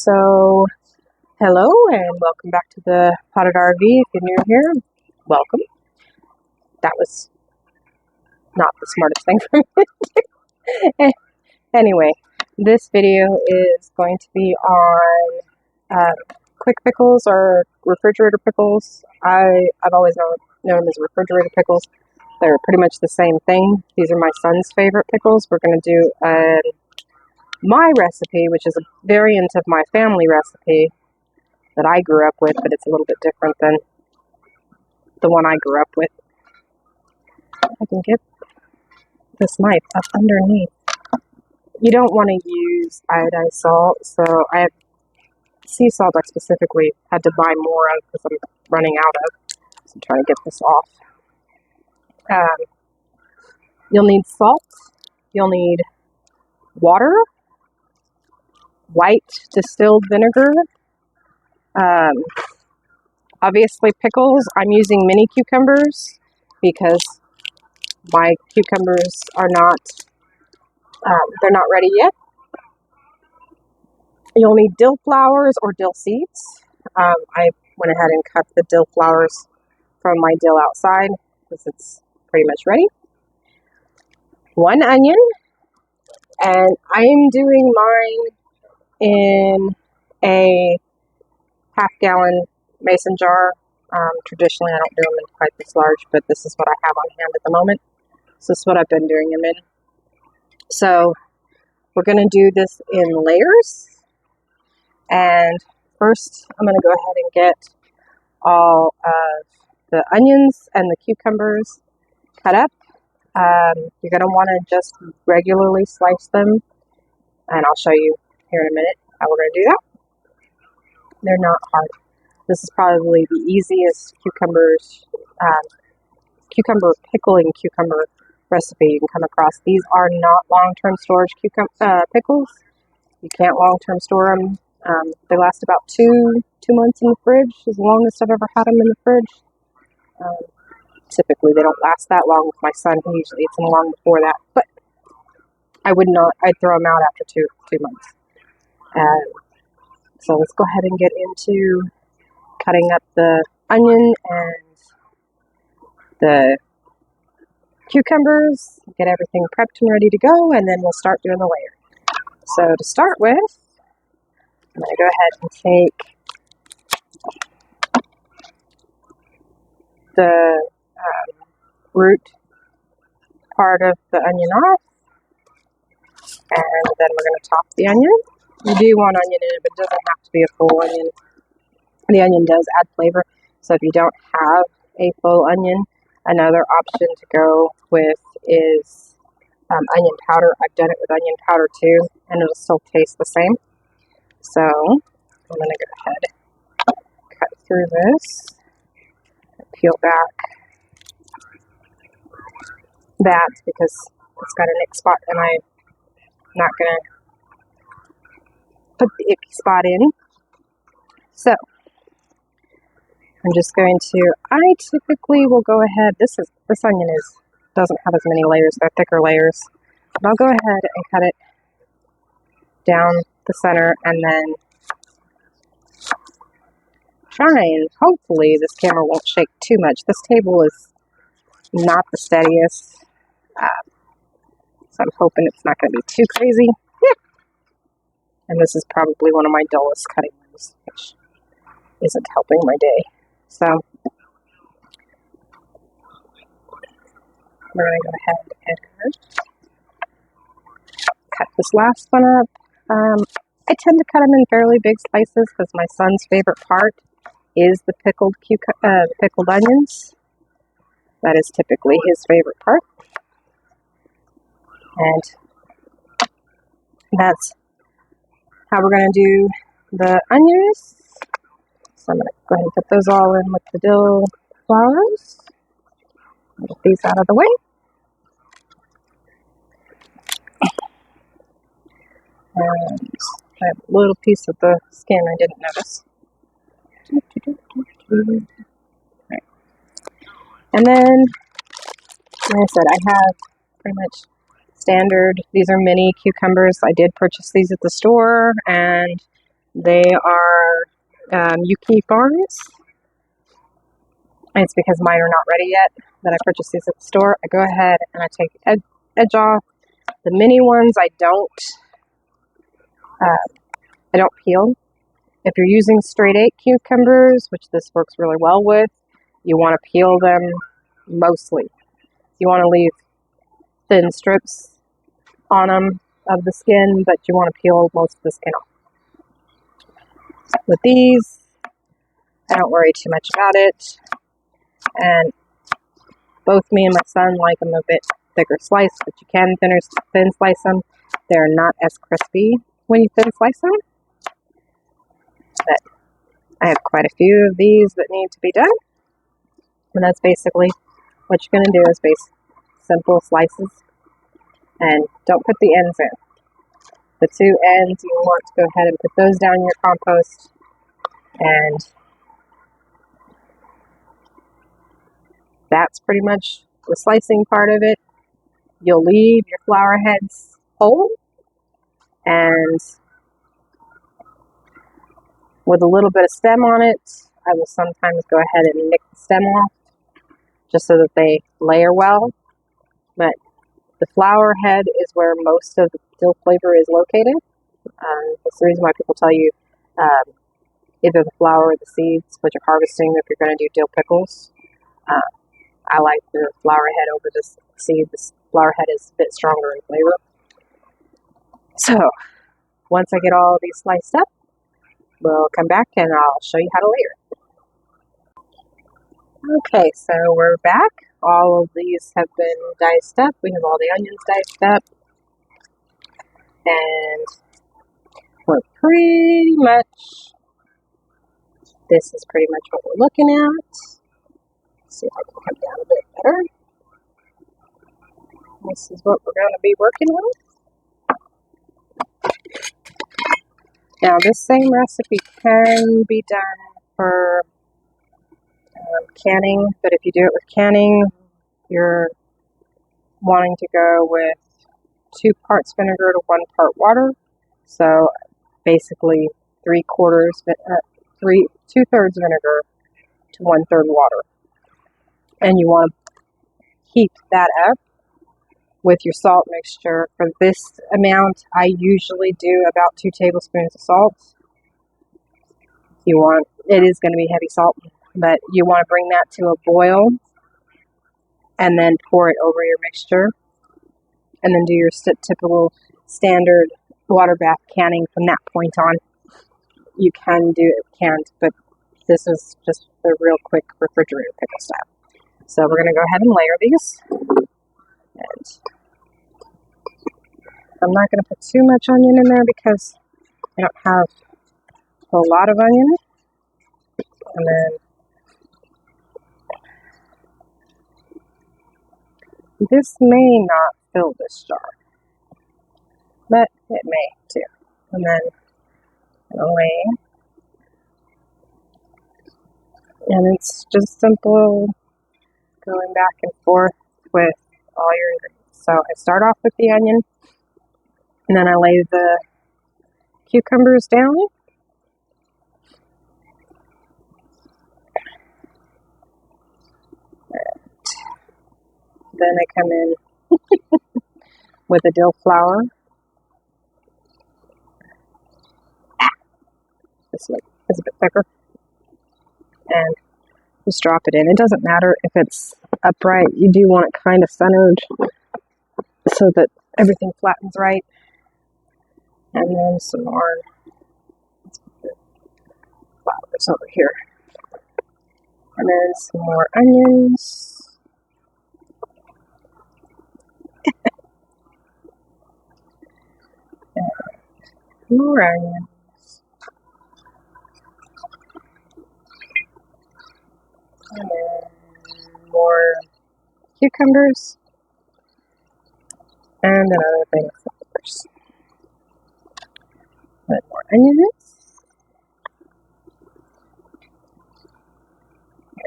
So, hello and welcome back to the Potted RV. If you're new here, welcome. That was not the smartest thing for me to do. Anyway, this video is going to be on quick pickles or refrigerator pickles. I've always known them as refrigerator pickles. They're pretty much the same thing. These are my son's favorite pickles. We're going to do my recipe, which is a variant of my family recipe that I grew up with, but it's a little bit different than the one I grew up with. I can get this knife up underneath. You don't want to use iodized salt, so I have sea salt I specifically had to buy more of because I'm running out of. So I'm trying to get this off. You'll need salt. You'll need water, white distilled vinegar. Obviously pickles, I'm using mini cucumbers because my cucumbers are not, they're not ready yet. You'll need dill flowers or dill seeds. I went ahead and cut the dill flowers from my dill outside because it's pretty much ready. 1 onion, and I'm doing mine in a half-gallon mason jar. Traditionally, I don't do them in quite this large, but this is what I have on hand at the moment. So this is what I've been doing them in. So we're going to do this in layers. And first, I'm going to go ahead and get all of the onions and the cucumbers cut up. You're going to want to just regularly slice them. And I'll show you here in a minute how we're going to do that. They're not hard. This is probably the easiest cucumber pickle and cucumber recipe you can come across. These are not long-term storage pickles. You can't long-term store them. They last about two months in the fridge, as the longest I've ever had them in the fridge. Typically, they don't last that long with my son. He usually eats them long before that. But I'd throw them out after two months. So let's go ahead and get into cutting up the onion and the cucumbers, get everything prepped and ready to go, and then we'll start doing the layer. So to start with, I'm going to go ahead and take the root part of the onion off, and then we're going to top the onion. You do want onion in it, but it doesn't have to be a full onion. The onion does add flavor, so if you don't have a full onion, another option to go with is onion powder. I've done it with onion powder too, and it'll still taste the same. So I'm going to go ahead, cut through this, and peel back that because it's got an ick spot, and I'm not going to put the icky spot in. So I'm just going to, I typically will go ahead, this onion doesn't have as many layers, they're thicker layers, but I'll go ahead and cut it down the center, and then try and hopefully this camera won't shake too much. This table is not the steadiest, so I'm hoping it's not going to be too crazy. And this is probably one of my dullest cutting ones, which isn't helping my day. So we're going to go ahead and cut this last one up. I tend to cut them in fairly big slices because my son's favorite part is the pickled onions. That is typically his favorite part. And that's how we're going to do the onions. So I'm going to go ahead and put those all in with the dill flowers. Get these out of the way. And I have a little piece of the skin I didn't notice. Right. And then, like I said, I have pretty much standard, these are mini cucumbers. I did purchase these at the store, and They are Yuki Farms. And it's because mine are not ready yet that I purchased these at the store. I go ahead and I take the edge off. The mini ones I don't peel. If you're using straight 8 cucumbers, which this works really well with, you want to peel them mostly. You want to leave thin strips on them of the skin, but you want to peel most of the skin off. With these, I don't worry too much about it, and both me and my son like them a bit thicker sliced, but you can thin slice them. They're not as crispy when you thin slice them, but I have quite a few of these that need to be done, and that's basically what you're going to do is simple slices, and don't put the ends in. The 2 ends, you want to go ahead and put those down in your compost, and that's pretty much the slicing part of it. You'll leave your flower heads whole, and with a little bit of stem on it, I will sometimes go ahead and nick the stem off just so that they layer well. But the flower head is where most of the dill flavor is located. That's the reason why people tell you either the flower or the seeds, what you're harvesting if you're going to do dill pickles. I like the flower head over the seed. The flower head is a bit stronger in flavor. So, once I get all these sliced up, we'll come back and I'll show you how to layer. Okay, so we're back. All of these have been diced up. We have all the onions diced up. And we're this is pretty much what we're looking at. Let's see if I can come down a bit better. This is what we're going to be working with. Now, this same recipe can be done for canning, but if you do it with canning, you're wanting to go with 2 parts vinegar to 1 part water. So basically 2/3 vinegar to 1/3 water. And you want to heat that up with your salt mixture. For this amount, I usually do about 2 tablespoons of salt. It is going to be heavy salt, but you want to bring that to a boil and then pour it over your mixture, and then do your typical standard water bath canning from that point on. You can do it canned, but this is just the real quick refrigerator pickle style. So we're going to go ahead and layer these. And I'm not going to put too much onion in there because I don't have a whole lot of onion. And then this may not fill this jar, but it may too. And then lay. And it's just simple going back and forth with all your ingredients. So I start off with the onion, and then I lay the cucumbers down. And then I come in with the dill flour. This one is a bit thicker. And just drop it in. It doesn't matter if it's upright. You do want it kind of centered so that everything flattens right. And then some more flowers over here. And then some more onions. And more onions. And then more cucumbers. And another thing of flowers. And more onions.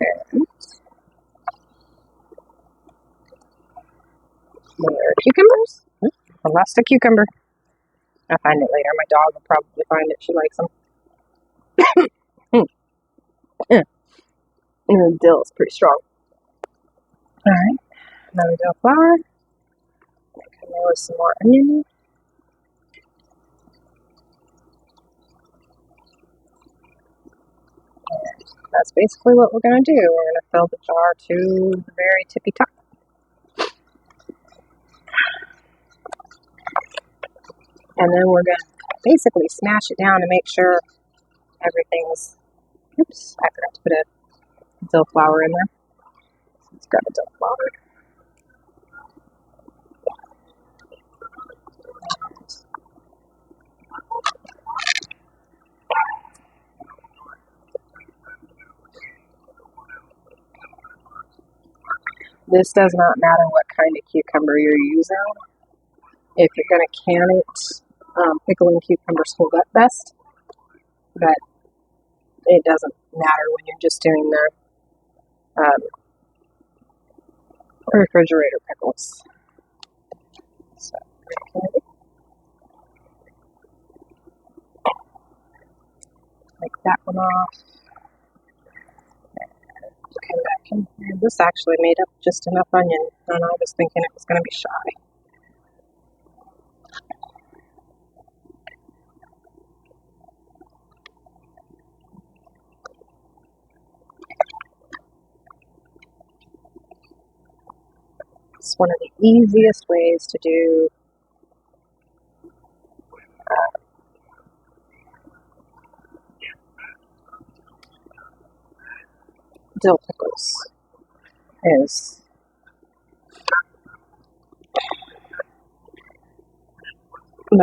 And more cucumbers. I lost a cucumber. I'll find it later. My dog will probably find it. She likes them. And the dill is pretty strong. Alright, another dill flour. Come in with some more onion. And that's basically what we're going to do. We're going to fill the jar to the very tippy top. And then we're going to basically smash it down to make sure everything's, oops, I forgot to put a dill flour in there. So let's grab a dill flour. This does not matter what kind of cucumber you're using. If you're going to can it, pickling cucumbers hold up best, but it doesn't matter when you're just doing the refrigerator pickles. So, take that one off. Come back in here. This actually made up just enough onion, and I was thinking it was going to be shy. It's one of the easiest ways to do dill pickles is by a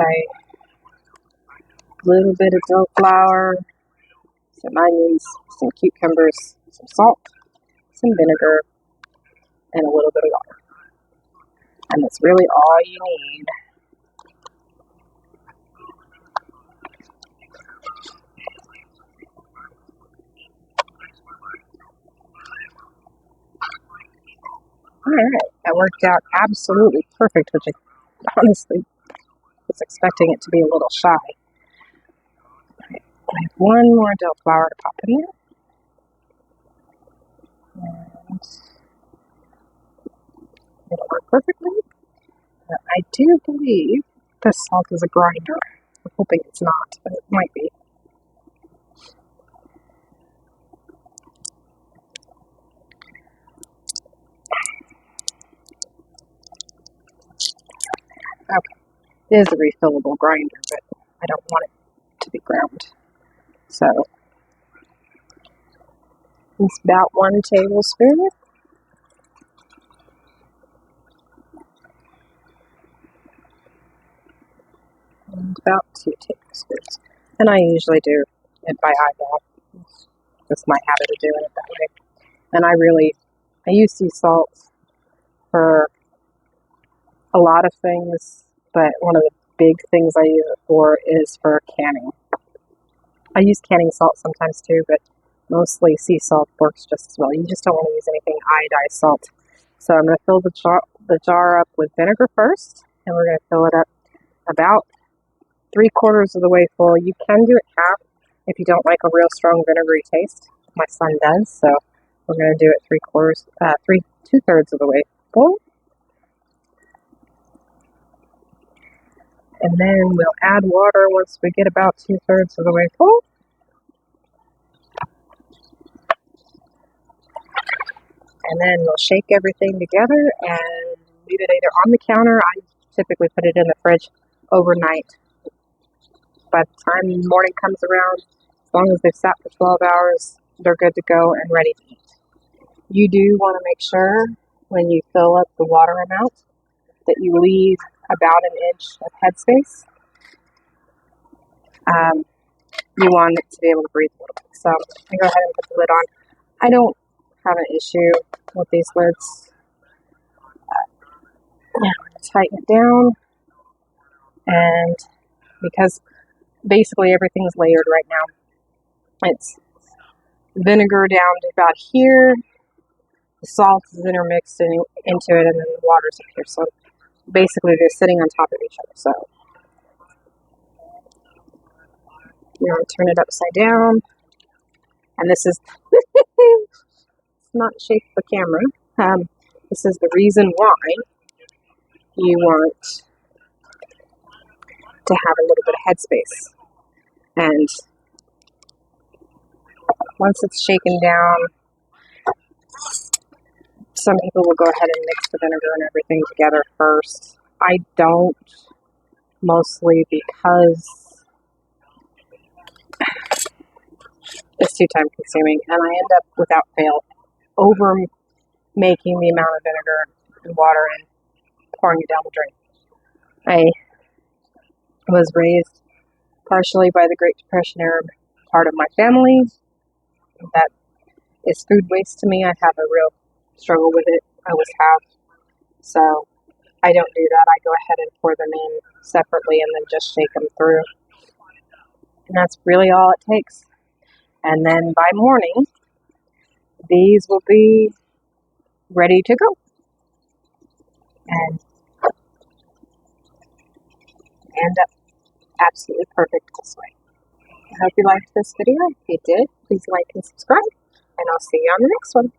little bit of dill flour, some onions, some cucumbers, some salt, some vinegar, and a little bit of water. And that's really all you need. Alright, that worked out absolutely perfect, which I honestly was expecting it to be a little shy. Right, I have one more dill flour to pop in here. And it'll work perfectly. I do believe this salt is a grinder. I'm hoping it's not, but it might be. Okay, it is a refillable grinder, but I don't want it to be ground. So, it's about 1 tablespoon. And about 2 tablespoons. And I usually do it by eyeball. It's just my habit of doing it that way. And I use sea salt for a lot of things, but one of the big things I use it for is for canning. I use canning salt sometimes too, but mostly sea salt works just as well. You just don't want to use anything iodized salt. So I'm going to fill the jar up with vinegar first, and we're going to fill it up about 3/4 of the way full. You can do it half if you don't like a real strong vinegary taste. My son does, so we're going to do it 2/3 of the way full. And then we'll add water once we get about 2/3 of the way full. And then we'll shake everything together and leave it either on the counter. I typically put it in the fridge overnight. By the time the morning comes around, as long as they've sat for 12 hours, they're good to go and ready to eat. You do want to make sure when you fill up the water amount that you leave about 1 inch of headspace. You want it to be able to breathe a little bit. So I'm going to go ahead and put the lid on. I don't have an issue with these lids. I'm going to tighten it down, and because basically everything's layered right now. It's vinegar down to about here, the salt is intermixed into it, and then the water's up here. So basically they're sitting on top of each other. So You're going to turn it upside down. And this is it's not shake the camera. This is the reason why you want to have a little bit of headspace. And once it's shaken down, some people will go ahead and mix the vinegar and everything together first. I don't, mostly because it's too time consuming, and I end up, without fail, over making the amount of vinegar and water and pouring it down the drain. I was raised partially by the Great Depression era part of my family. That is food waste to me. I have a real struggle with it. I always have. So I don't do that. I go ahead and pour them in separately and then just shake them through. And that's really all it takes. And then by morning, these will be ready to go. And end up absolutely perfect this way. I hope you liked this video. If you did, please like and subscribe. And I'll see you on the next one.